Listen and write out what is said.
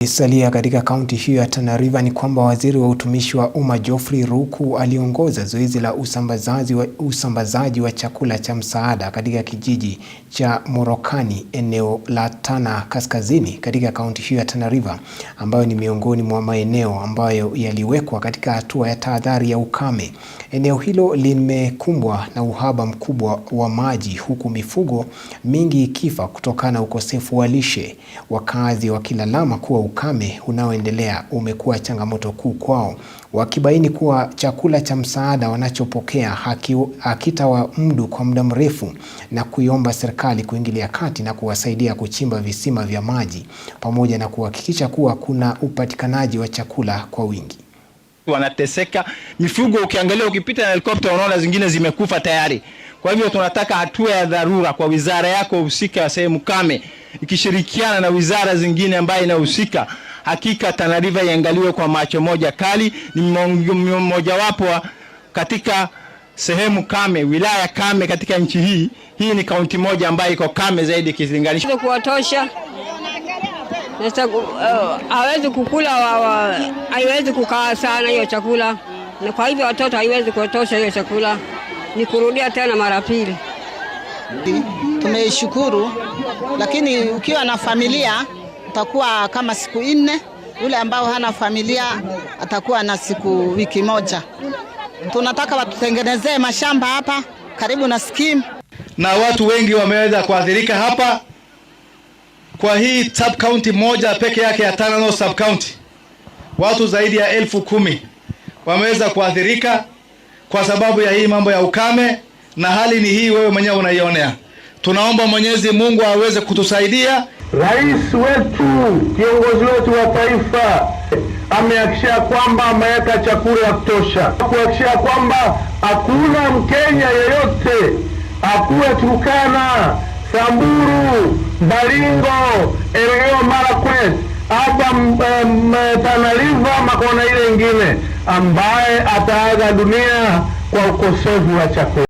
Salia katika kaunti hiyo ya Tana River ni kwamba waziri wa utumishi wa umma Geoffrey Ruku aliongoza zoezi la usambazaji wa chakula cha msaada katika kijiji cha Morokani, eneo la Tana Kaskazini katika kaunti hiyo ya Tana River, ambayo ni miongoni mwa maeneo ambayo yaliwekwa katika hatua ya tahadhari ya ukame. Eneo hilo limekumbwa na uhaba mkubwa wa maji, huku mifugo mingi ikifa kutokana na ukosefu wa lishe. Wakazi wakilalama kuwa ukame unaoendelea umekuwa changamoto kuu kwao, wakibaini kuwa chakula cha msaada wanachopokea hakitawamudu kwa muda mrefu, na kuiomba serikali kuingilia kati na kuwasaidia kuchimba visima vya maji pamoja na kuhakikisha kuwa kuna upatikanaji wa chakula kwa wingi. Wanateseka, mifugo ukiangalia, ukipita na helikopta unaona zingine zimekufa tayari. Kwa hivyo tunataka hatua ya dharura kwa wizara yako husika ya sehemu kame, ikishirikiana na wizara zingine ambayo inahusika. Hakika Tana River iangaliwe kwa macho moja kali. Ni mmojawapo katika sehemu kame, wilaya kame katika nchi hii. Hii ni kaunti moja ambayo iko kame zaidi kilinganisha kuwatosha. Hawezi kukula, haiwezi kukaa sana hiyo chakula, na kwa hivyo watoto haiwezi kuwatosha hiyo chakula, ni kurudia tena mara pili. Tumeishukuru, lakini ukiwa na familia utakuwa kama siku 4, ule ambao hana familia atakuwa na wiki moja. Tunataka watutengenezee mashamba hapa karibu na scheme, na watu wengi wameweza kuathirika hapa. Kwa hii sub county moja peke yake ya Tana North sub county, watu zaidi ya 10,000 wameweza kuathirika kwa sababu ya hii mambo ya ukame, na hali ni hii wewe mwenyewe unaionea. Tunaomba Mwenyezi Mungu aweze kutusaidia. Rais wetu, kiongozi wetu wa taifa amehakikisha kwamba ameweka chakula ya kutosha, kuhakikisha kwamba hakuna Mkenya yeyote, akuwe Turkana, Samburu, Baringo, Elgeyo Marakwet, hapa Tana River, makona ile ingine ambaye ataaga dunia kwa ukosefu wa chakula.